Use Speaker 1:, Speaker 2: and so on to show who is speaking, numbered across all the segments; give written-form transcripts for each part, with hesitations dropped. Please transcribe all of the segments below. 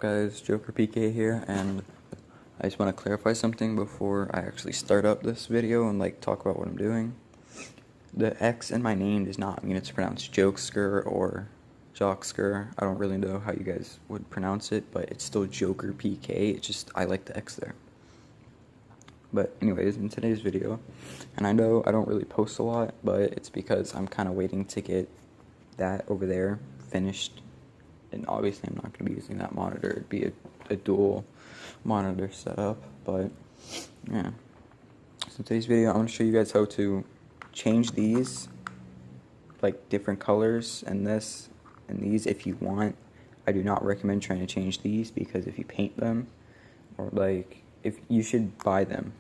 Speaker 1: guys, Joker PK here, and I just want to clarify something before I actually start up this video and talk about what I'm doing. The X in my name does not mean it's pronounced Jokester or Jockster. I don't really know how you guys would pronounce it, but it's still Joker PK. It's just I like the X there. But anyways, in today's video, and I know I don't really post a lot, but it's because I'm kind of waiting to get that over there finished. And obviously I'm not going to be using that monitor. It'd be a dual monitor setup. But yeah. So in today's video, I'm going to show you guys how to change these, like different colors, and this and these if you want. I do not recommend trying to change these because if you paint them, or if you should buy them,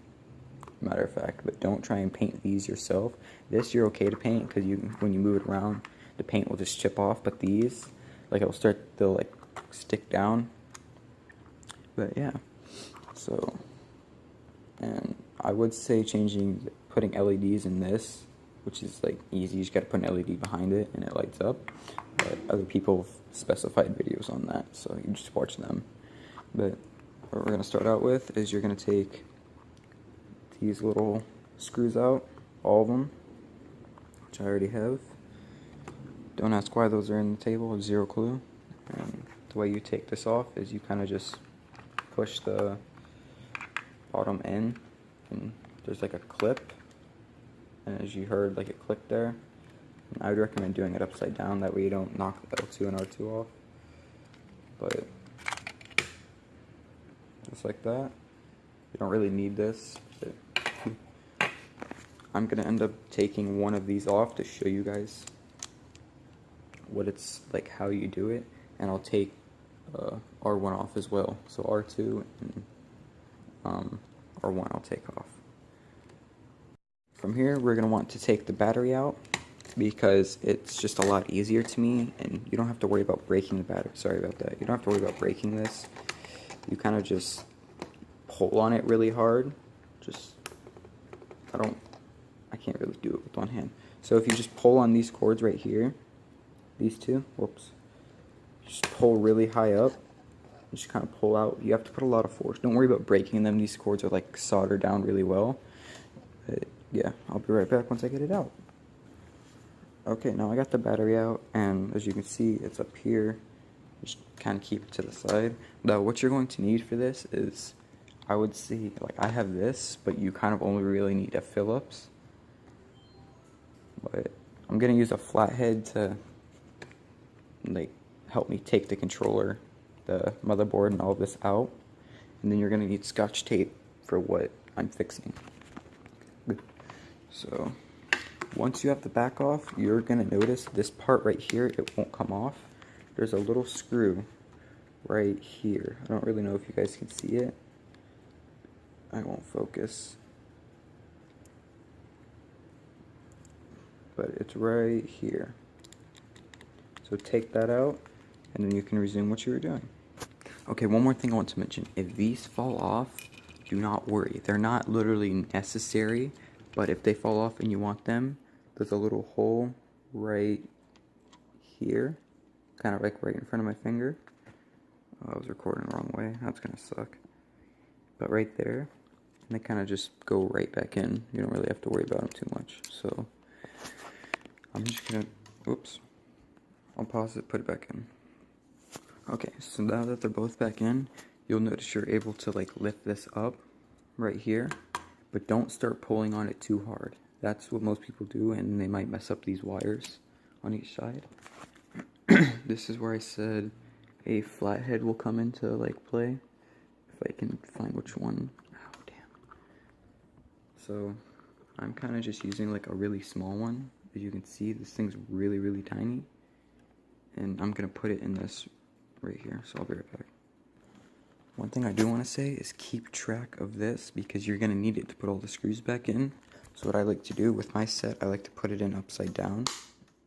Speaker 1: matter of fact, but don't try and paint these yourself. This you're okay to paint because when you move it around, the paint will just chip off. But these, they'll stick down. But yeah, so, and I would say putting LEDs in this, which is easy. You just gotta put an LED behind it and it lights up. But other people have specified videos on that, so you just watch them. But what we're gonna start out with is you're gonna take these little screws out, all of them, which I already have. Don't ask why those are in the table, I have zero clue. And the way you take this off is you kind of just push the bottom in, and there's a clip, and as you heard, it clicked there. And I would recommend doing it upside down, that way you don't knock the L2 and R2 off. But just like that. You don't really need this. I'm gonna end up taking one of these off to show you guys what it's how you do it, and I'll take R1 off as well. So R2 and R1 I'll take off. From here, we're gonna want to take the battery out because it's just a lot easier to me, and you don't have to worry about breaking the battery. Sorry about that. You don't have to worry about breaking this. You kind of just pull on it really hard. I can't really do it with one hand. So if you just pull on these cords right here, these two, whoops, just pull really high up, just kind of pull out. You have to put a lot of force. Don't worry about breaking them. These cords are soldered down really well. But yeah, I'll be right back once I get it out. Okay, now I got the battery out, and as you can see, it's up here. Just kind of keep it to the side. Now, what you're going to need for this is, I would say, I have this, but you kind of only really need a Phillips. But I'm gonna use a flathead to help me take the controller, the motherboard, and all of this out. And then you're gonna need Scotch tape for what I'm fixing. Good. So once you have the back off, you're gonna notice this part right here, it won't come off. There's a little screw right here. I don't really know if you guys can see it. I won't focus. But it's right here. So take that out, and then you can resume what you were doing. Okay, one more thing I want to mention. If these fall off, do not worry. They're not literally necessary, but if they fall off and you want them, there's a little hole right here, kind of right in front of my finger. Oh, I was recording the wrong way. That's gonna suck. But right there, and they kind of just go right back in. You don't really have to worry about them too much. So I'm just gonna, oops, I'll pause it, put it back in. Okay, so now that they're both back in, you'll notice you're able to lift this up right here, but don't start pulling on it too hard. That's what most people do, and they might mess up these wires on each side. This is where I said a flathead will come into play, if I can find which one. Oh, damn. So I'm kind of just using a really small one. As you can see, this thing's really, really tiny. And I'm going to put it in this right here, so I'll be right back. One thing I do want to say is keep track of this, because you're going to need it to put all the screws back in. So what I like to do with my set, I like to put it in upside down,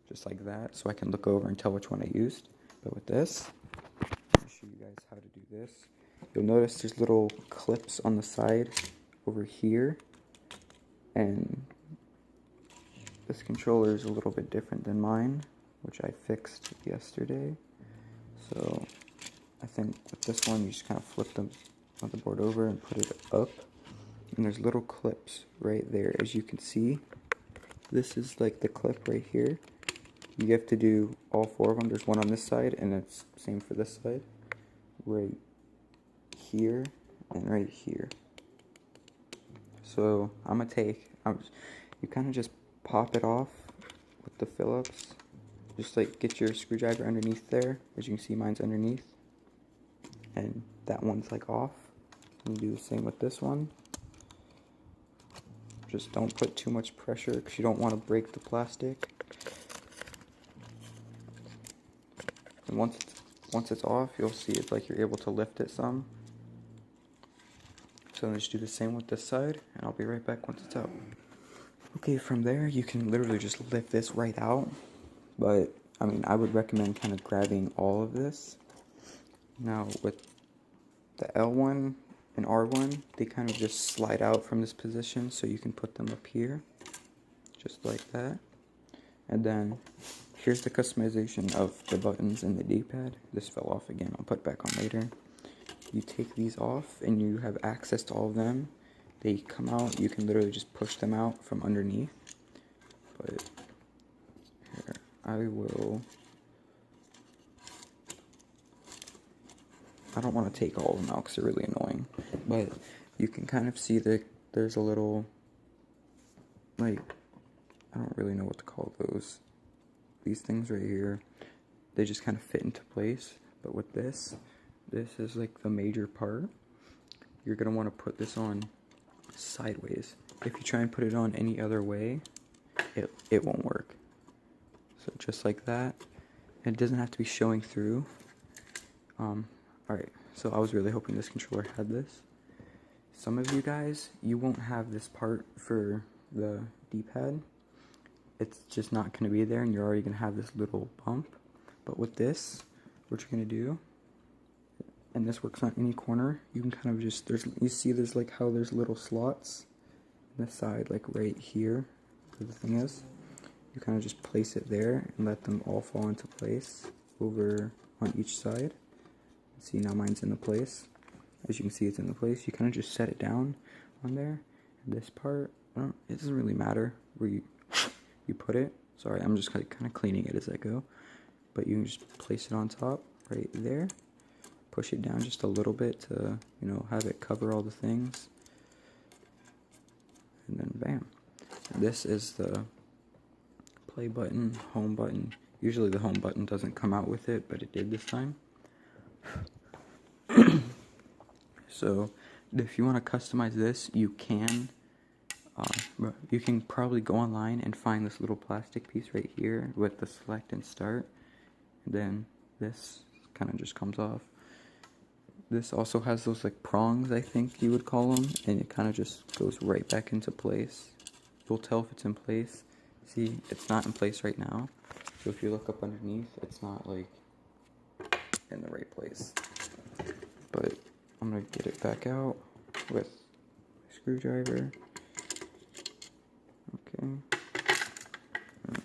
Speaker 1: just like that, so I can look over and tell which one I used. But with this, I'll show you guys how to do this. You'll notice there's little clips on the side over here, and this controller is a little bit different than mine, which I fixed yesterday. So I think with this one, you just kind of flip the motherboard over and put it up. And there's little clips right there, as you can see. This is like the clip right here. You have to do all 4 of them. There's one on this side, and it's same for this side. Right here and right here. So I'm gonna you kind of just pop it off with the Phillips. Just like get your screwdriver underneath there. As you can see, mine's underneath. And that one's like off. And you do the same with this one. Just don't put too much pressure because you don't want to break the plastic. And once it's off, you'll see it's like you're able to lift it some. So then just do the same with this side, and I'll be right back once it's out. Okay, from there you can literally just lift this right out. But I mean, I would recommend kind of grabbing all of this. Now with the L1 and R1, they kind of just slide out from this position, so you can put them up here, just like that. And then here's the customization of the buttons and the D-pad. This fell off again, I'll put it back on later. You take these off and you have access to all of them. They come out, you can literally just push them out from underneath. But here, I don't want to take all of them out because they're really annoying. But you can kind of see that there's a little, like, I don't really know what to call those. These things right here, they just kind of fit into place. But with this is like the major part. You're going to want to put this on sideways. If you try and put it on any other way, it won't work. So just like that. And it doesn't have to be showing through. Alright, so I was really hoping this controller had this. Some of you guys, you won't have this part for the D-pad. It's just not going to be there, and you're already going to have this little bump. But with this, what you're going to do, and this works on any corner, you can kind of just, you see there's like how there's little slots on the side, like right here, where the thing is. You kind of just place it there and let them all fall into place over on each side. See, now mine's in the place. As you can see, it's in the place. You kind of just set it down on there. And this part, it doesn't really matter where you put it. Sorry, I'm just kind of cleaning it as I go. But you can just place it on top right there. Push it down just a little bit to, you know, have it cover all the things. And then bam. This is the play button, home button. Usually the home button doesn't come out with it, but it did this time. So if you want to customize this, you can. You can probably go online and find this little plastic piece right here with the select and start. And then this kind of just comes off. This also has those like prongs, I think you would call them, and it kind of just goes right back into place. You'll tell if it's in place. See, it's not in place right now. So if you look up underneath, it's not like in the right place. But I'm gonna get it back out with my screwdriver. Okay.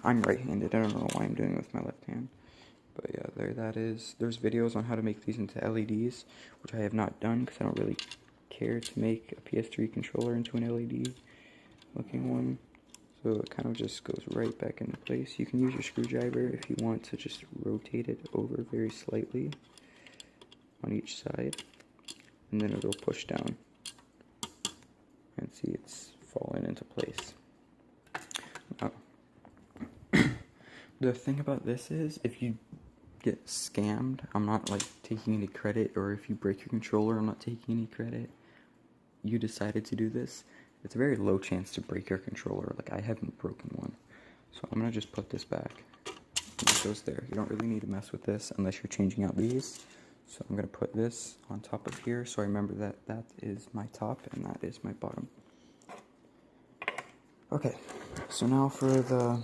Speaker 1: I'm right-handed. I don't know why I'm doing it with my left hand. But yeah, there that is. There's videos on how to make these into LEDs, which I have not done because I don't really care to make a PS3 controller into an LED looking one. So it kind of just goes right back into place. You can use your screwdriver if you want to just rotate it over very slightly on each side, and then it'll push down. And see, it's fallen into place. Now, the thing about this is, if you get scammed, I'm not like taking any credit, or if you break your controller, I'm not taking any credit. You decided to do this. It's a very low chance to break your controller. Like, I haven't broken one. So I'm gonna just put this back. And it goes there. You don't really need to mess with this unless you're changing out these. So I'm gonna put this on top of here, so I remember that that is my top and that is my bottom. Okay, so now for the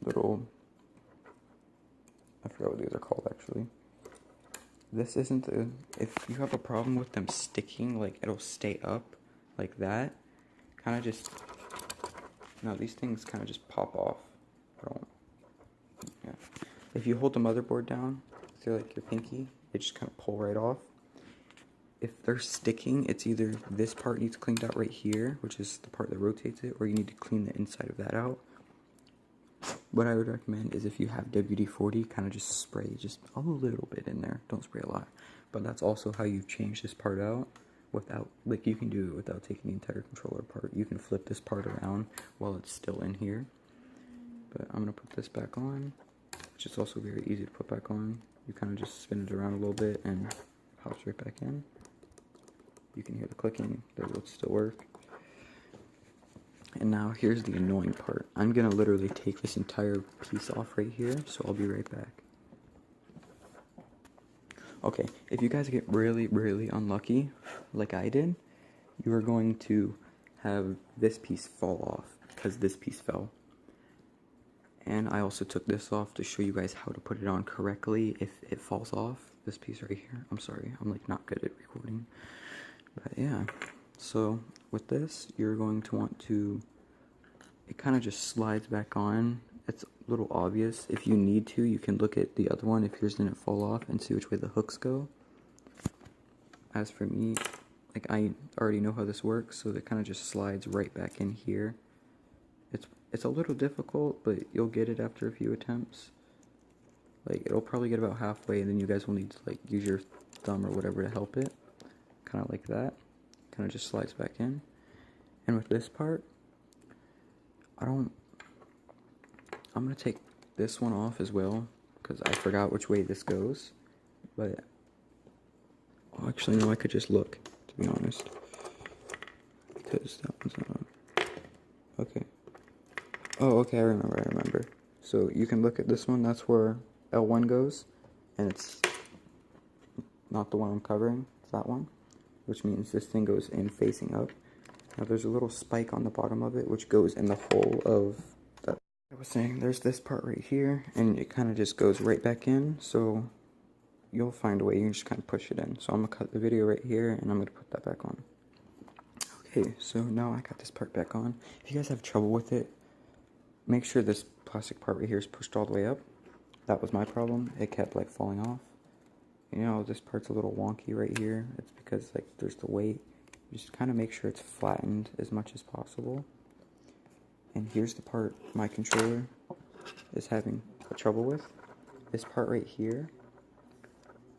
Speaker 1: little, I forgot what these are called actually. This isn't the, if you have a problem with them sticking, like it'll stay up like that, kind of just, no, these things kind of just pop off. Yeah. If you hold the motherboard down with to like your pinky, they just kind of pull right off. If they're sticking, it's either this part needs cleaned out right here, which is the part that rotates it, or you need to clean the inside of that out. What I would recommend is if you have WD-40, kind of just spray just a little bit in there. Don't spray a lot. But that's also how you change this part out without, like, you can do it without taking the entire controller apart. You can flip this part around while it's still in here. But I'm going to put this back on, which is also very easy to put back on. You kind of just spin it around a little bit and it pops right back in. You can hear the clicking, that will still work. And now here's the annoying part. I'm gonna literally take this entire piece off right here, so I'll be right back. Okay, if you guys get really, really unlucky, like I did, you are going to have this piece fall off, because this piece fell. And I also took this off to show you guys how to put it on correctly if it falls off. This piece right here. I'm sorry, I'm like not good at recording. But yeah, so with this, you're going to want to, it kind of just slides back on. It's a little obvious. If you need to, you can look at the other one if yours didn't fall off and see which way the hooks go. As for me, like I already know how this works, so it kind of just slides right back in here. It's a little difficult, but you'll get it after a few attempts. Like it'll probably get about halfway, and then you guys will need to like use your thumb or whatever to help it. Kind of like that. Kind of just slides back in. And with this part, I'm going to take this one off as well, because I forgot which way this goes. But, oh, actually, no, I could just look, to be honest. Because that one's not on. Okay. Oh, okay, I remember. So you can look at this one, that's where L1 goes. And it's not the one I'm covering, it's that one. Which means this thing goes in facing up. Now there's a little spike on the bottom of it, which goes in the hole of that. I was saying, there's this part right here, and it kind of just goes right back in, so you'll find a way, you can just kind of push it in. So I'm going to cut the video right here, and I'm going to put that back on. Okay, so now I got this part back on. If you guys have trouble with it, make sure this plastic part right here is pushed all the way up. That was my problem, it kept like falling off. You know, this part's a little wonky right here. It's because like there's the weight. You just kind of make sure it's flattened as much as possible. And here's the part my controller is having trouble with. This part right here.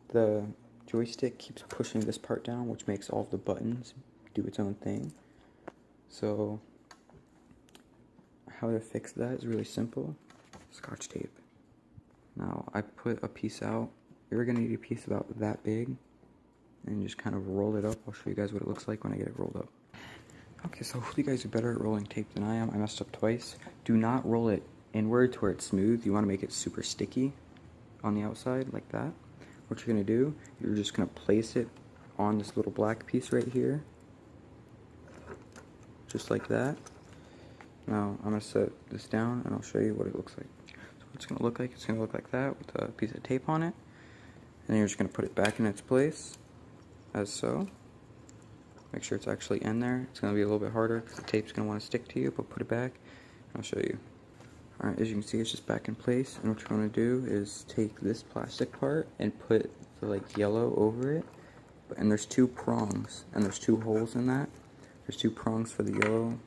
Speaker 1: The joystick keeps pushing this part down, which makes all of the buttons do its own thing. So how to fix that is really simple. Scotch tape. Now I put a piece out. You're going to need a piece about that big, and just kind of roll it up. I'll show you guys what it looks like when I get it rolled up. Okay, so hopefully you guys are better at rolling tape than I am. I messed up twice. Do not roll it inward to where it's smooth. You want to make it super sticky on the outside, like that. What you're going to do, you're just going to place it on this little black piece right here. Just like that. Now, I'm going to set this down, and I'll show you what it looks like. So what it's going to look like, it's going to look like that with a piece of tape on it. And then you're just going to put it back in its place, as so. Make sure it's actually in there. It's going to be a little bit harder because the tape's going to want to stick to you, but put it back, and I'll show you. Alright, as you can see, it's just back in place, and what you're going to do is take this plastic part and put the like yellow over it. And there's two prongs, and there's two holes in that. There's two prongs for the yellow,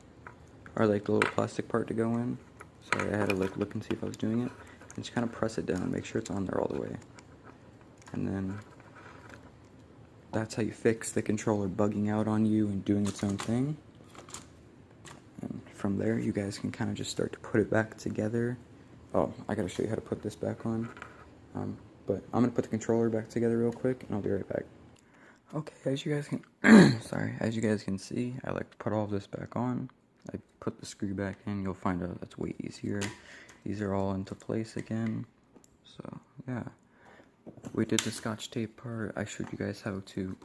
Speaker 1: or like the little plastic part to go in. Sorry, I had to like look and see if I was doing it. And just kind of press it down, make sure it's on there all the way. And then that's how you fix the controller bugging out on you and doing its own thing. And from there, you guys can kind of just start to put it back together. Oh, I gotta show you how to put this back on. But I'm gonna put the controller back together real quick, and I'll be right back. Okay, as you guys can, as you guys can see, I like to put all of this back on. I put the screw back in. You'll find out that's way easier. These are all into place again. So yeah. We did the scotch tape part. I showed you guys how to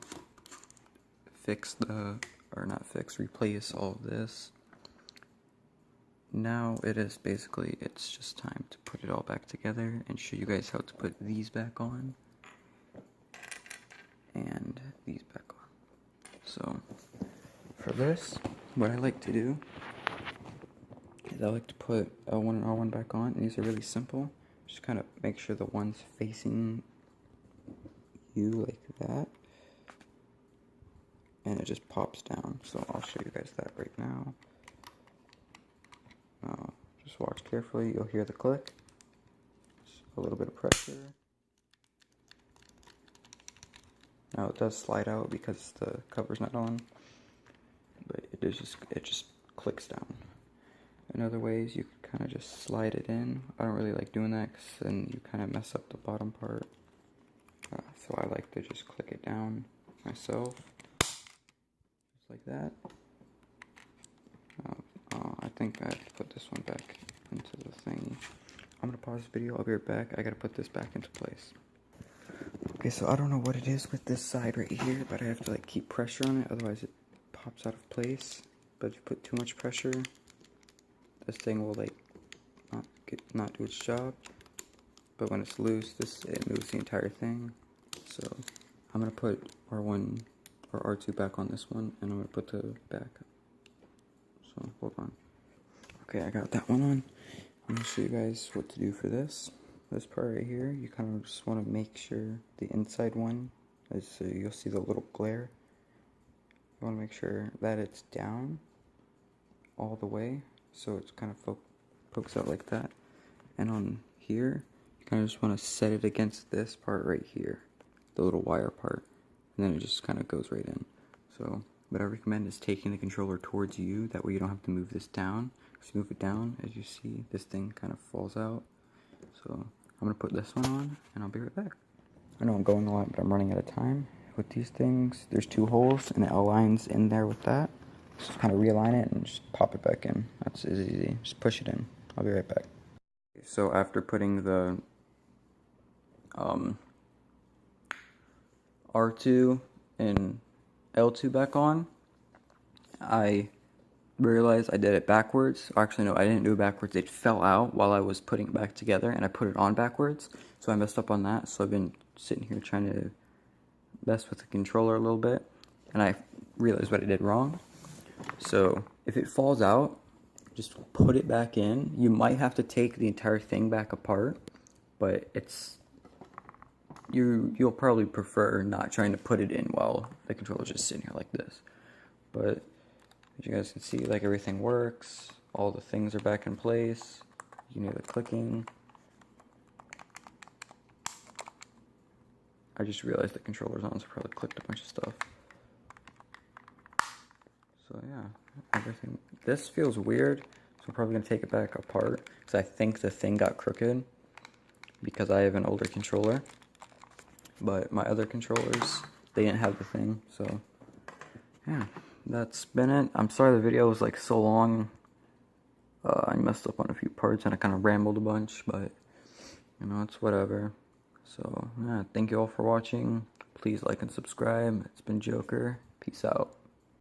Speaker 1: replace all of this. Now it's just time to put it all back together and show you guys how to put these back on. And these back on. So, for this, what I like to do is I like to put L1 and R1 back on. And these are really simple. Just kind of make sure the one's facing U like that. And it just pops down. So I'll show you guys that right now. Just watch carefully, you'll hear the click. Just a little bit of pressure. Now it does slide out because the cover's not on, but it just clicks down. In other ways, you can kind of just slide it in. I don't really like doing that because then you kind of mess up the bottom part. So I like to just click it down myself, just like that. I think I have to put this one back into the thingy. I'm gonna pause the video, I'll be right back. I gotta put this back into place. Okay, so I don't know what it is with this side right here, but I have to like keep pressure on it, otherwise it pops out of place. But if you put too much pressure, this thing will like not do its job. But when it's loose, it moves the entire thing. So I'm gonna put R1 or R2 back on this one, and I'm gonna put the back. So hold on. Okay, I got that one on. I'm gonna show you guys what to do for this. This part right here, you kind of just want to make sure the inside one is, so you'll see the little glare. You want to make sure that it's down all the way, so it's kind of pokes out like that. And on here, you kind of just want to set it against this part right here, the little wire part, and then it just kind of goes right in. So what I recommend is taking the controller towards you, that way you don't have to move this down. Because you move it down, as you see, this thing kind of falls out. So I'm going to put this one on, and I'll be right back. I know I'm going a lot, but I'm running out of time. With these things, there's 2 holes, and it aligns in there with that. Just kind of realign it, and just pop it back in. That's as easy. Just push it in. I'll be right back. So after putting the R2 and L2 back on, I realized I did it backwards. Actually, no, I didn't do it backwards. It fell out while I was putting it back together, and I put it on backwards. So I messed up on that. So I've been sitting here trying to mess with the controller a little bit, and I realized what I did wrong. So if it falls out, just put it back in. You might have to take the entire thing back apart, but you'll probably prefer not trying to put it in while the controller's just sitting here like this. But as you guys can see, like, everything works. All the things are back in place. You can hear the clicking. I just realized the controller's on, so I probably clicked a bunch of stuff. So yeah, everything. This feels weird, so I'm probably gonna take it back apart because I think the thing got crooked because I have an older controller. But my other controllers, they didn't have the thing, so yeah. That's been it. I'm sorry the video was like so long. I messed up on a few parts and I kind of rambled a bunch, but you know, it's whatever. So yeah, thank you all for watching. Please like and subscribe. It's been Joker. Peace out.